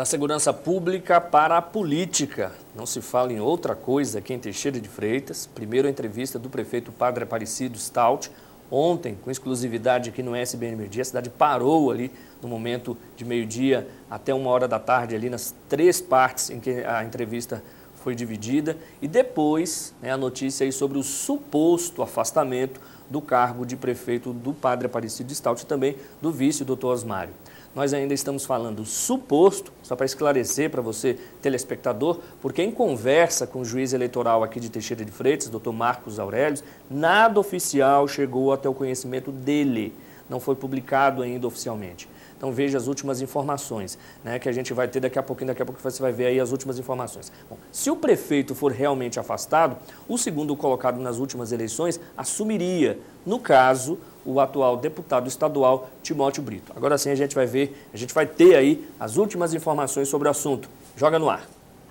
Da segurança pública para a política. Não se fala em outra coisa aqui em Teixeira de Freitas. Primeiro a entrevista do prefeito Padre Aparecido Stout. Ontem, com exclusividade aqui no SBN Meio-Dia, a cidade parou ali no momento de meio-dia até 1h da tarde, ali nas 3 partes em que a entrevista foi dividida. E depois, a notícia aí sobre o suposto afastamento do cargo de prefeito do Padre Aparecido Stout e também do vice, o doutor Osmário. Nós ainda estamos falando suposto, só para esclarecer para você, telespectador, porque em conversa com o juiz eleitoral aqui de Teixeira de Freitas, doutor Marcos Aurélio, nada oficial chegou até o conhecimento dele, não foi publicado ainda oficialmente. Então veja as últimas informações, que a gente vai ter daqui a pouquinho você vai ver aí as últimas informações. Bom, se o prefeito for realmente afastado, o segundo colocado nas últimas eleições assumiria, no caso, o atual deputado estadual Timóteo Brito. Agora sim a gente vai ter aí as últimas informações sobre o assunto. Joga no ar.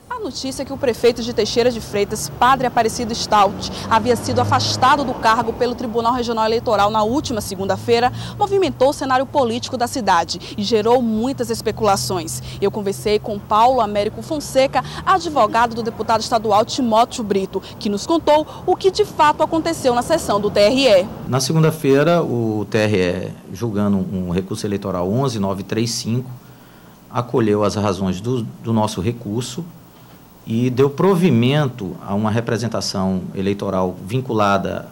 A notícia é que o prefeito de Teixeira de Freitas, Padre Aparecido Stout, havia sido afastado do cargo pelo Tribunal Regional Eleitoral na última segunda-feira, movimentou o cenário político da cidade e gerou muitas especulações. Eu conversei com Paulo Américo Fonseca, advogado do deputado estadual Timóteo Brito, que nos contou o que de fato aconteceu na sessão do TRE. Na segunda-feira, o TRE, julgando um recurso eleitoral 11.935, acolheu as razões do nosso recurso e deu provimento a uma representação eleitoral vinculada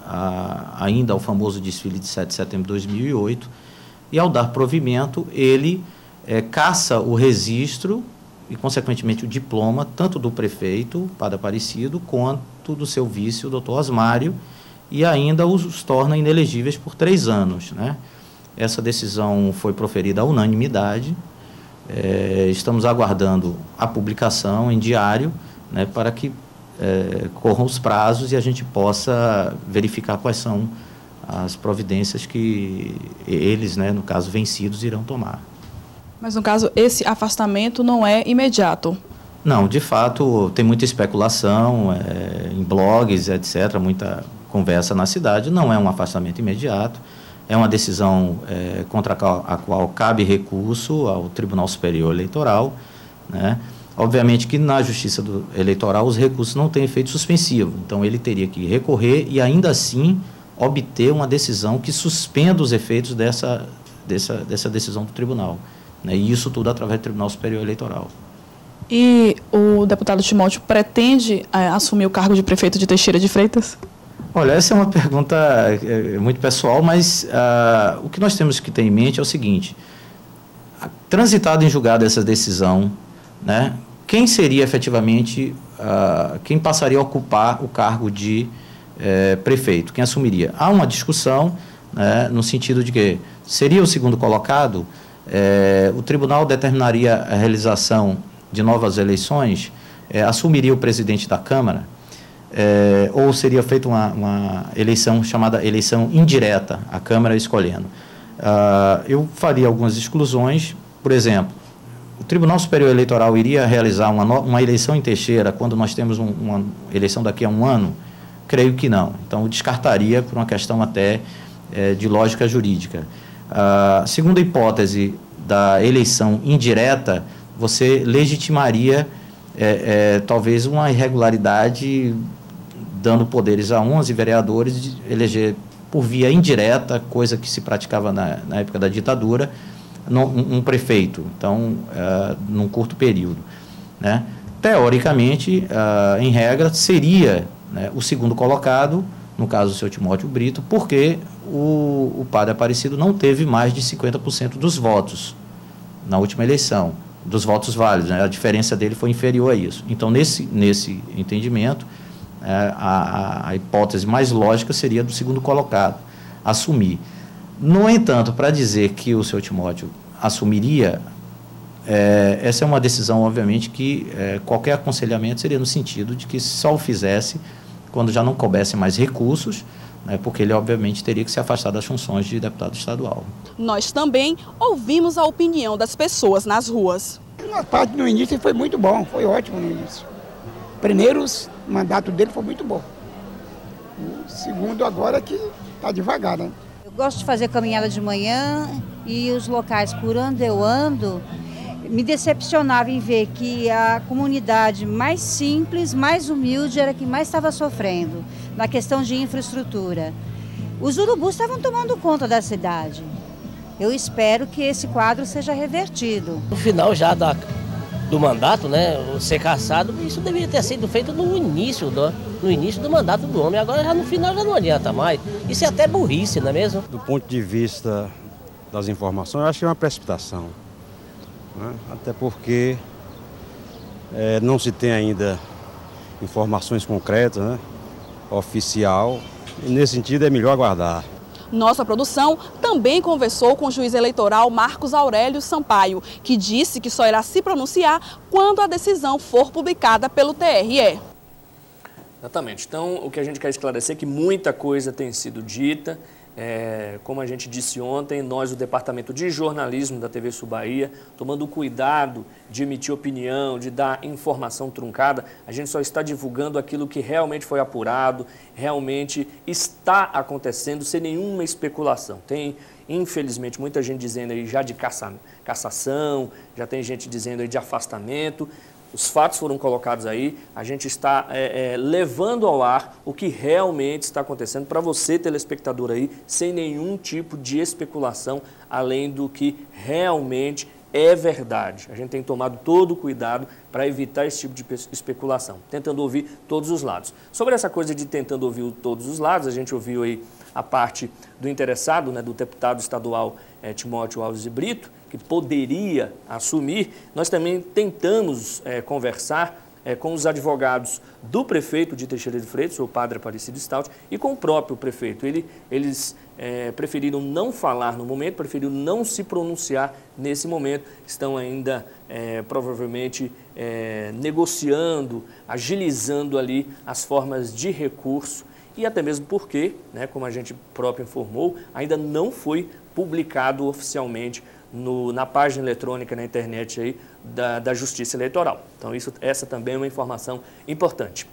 ainda ao famoso desfile de 7 de setembro de 2008, e ao dar provimento, ele caça o registro e, consequentemente, o diploma, tanto do prefeito, Padre Aparecido, quanto do seu vice, o doutor Osmário, e ainda os torna inelegíveis por 3 anos. Essa decisão foi proferida à unanimidade. Estamos aguardando a publicação em diário, para que corram os prazos e a gente possa verificar quais são as providências que eles, no caso vencidos, irão tomar. Mas, no caso, esse afastamento não é imediato? Não, de fato, tem muita especulação em blogs, etc., muita conversa na cidade. Não é um afastamento imediato, é uma decisão contra a qual cabe recurso ao Tribunal Superior Eleitoral, Obviamente que na Justiça Eleitoral os recursos não têm efeito suspensivo, então ele teria que recorrer e ainda assim obter uma decisão que suspenda os efeitos dessa decisão do tribunal. E isso tudo através do Tribunal Superior Eleitoral. E o deputado Timóteo pretende assumir o cargo de prefeito de Teixeira de Freitas? Olha, essa é uma pergunta muito pessoal, mas o que nós temos que ter em mente é o seguinte: transitado em julgado essa decisão, quem seria efetivamente, quem passaria a ocupar o cargo de prefeito? Quem assumiria? Há uma discussão, no sentido de que seria o segundo colocado, o tribunal determinaria a realização de novas eleições, assumiria o presidente da Câmara, ou seria feita uma eleição chamada eleição indireta, a Câmara escolhendo. Eu faria algumas exclusões, por exemplo, o Tribunal Superior Eleitoral iria realizar uma eleição em Teixeira quando nós temos uma eleição daqui a 1 ano? Creio que não. Então, eu descartaria por uma questão até de lógica jurídica. Segundo a hipótese da eleição indireta, você legitimaria talvez uma irregularidade, dando poderes a 11 vereadores de eleger por via indireta, coisa que se praticava na época da ditadura, um prefeito, então, num curto período. Teoricamente, em regra, seria o segundo colocado, no caso do seu Timóteo Brito, porque o Padre Aparecido não teve mais de 50% dos votos na última eleição, dos votos válidos, a diferença dele foi inferior a isso. Então, nesse entendimento, a hipótese mais lógica seria do segundo colocado assumir. No entanto, para dizer que o seu Timóteo assumiria, essa é uma decisão, obviamente, que qualquer aconselhamento seria no sentido de que só o fizesse quando já não coubesse mais recursos, porque ele, obviamente, teria que se afastar das funções de deputado estadual. Nós também ouvimos a opinião das pessoas nas ruas. Uma parte no início foi muito bom, foi ótimo no início. Primeiro, o mandato dele foi muito bom. O segundo agora que está devagar, Eu gosto de fazer caminhada de manhã e os locais por onde eu ando, Me decepcionava em ver que a comunidade mais simples, mais humilde, era que mais estava sofrendo na questão de infraestrutura. Os urubus estavam tomando conta da cidade. Eu espero que esse quadro seja revertido. No final já do mandato, né, ser cassado, isso deveria ter sido feito no início do mandato do homem. Agora já no final já não adianta mais. Isso é até burrice, não é mesmo? Do ponto de vista das informações, eu acho que é uma precipitação, né? Até porque não se tem ainda informações concretas, né, oficial, e nesse sentido é melhor aguardar. Nossa produção também conversou com o juiz eleitoral Marcos Aurélio Sampaio, que disse que só irá se pronunciar quando a decisão for publicada pelo TRE. Exatamente. Então, o que a gente quer esclarecer é que muita coisa tem sido dita. Como a gente disse ontem, nós, o Departamento de Jornalismo da TV Sul Bahia, tomando cuidado de emitir opinião, de dar informação truncada, a gente só está divulgando aquilo que realmente foi apurado, realmente está acontecendo, sem nenhuma especulação. Tem, infelizmente, muita gente dizendo aí já de cassação, já tem gente dizendo aí de afastamento. Os fatos foram colocados aí, a gente está levando ao ar o que realmente está acontecendo para você, telespectador aí, sem nenhum tipo de especulação, além do que realmente é verdade. A gente tem tomado todo o cuidado para evitar esse tipo de especulação, tentando ouvir todos os lados. Sobre essa coisa de tentando ouvir todos os lados, a gente ouviu aí a parte do interessado, né, do deputado estadual Timóteo Alves de Brito, que poderia assumir. Nós também tentamos conversar com os advogados do prefeito de Teixeira de Freitas, o padre Aparecido Stout, e com o próprio prefeito. Eles preferiram não falar no momento, preferiram não se pronunciar nesse momento. Estão ainda, provavelmente, negociando, agilizando ali as formas de recurso e até mesmo porque, né, como a gente próprio informou, ainda não foi publicado oficialmente na página eletrônica, na internet aí, da Justiça Eleitoral. Então, essa também é uma informação importante.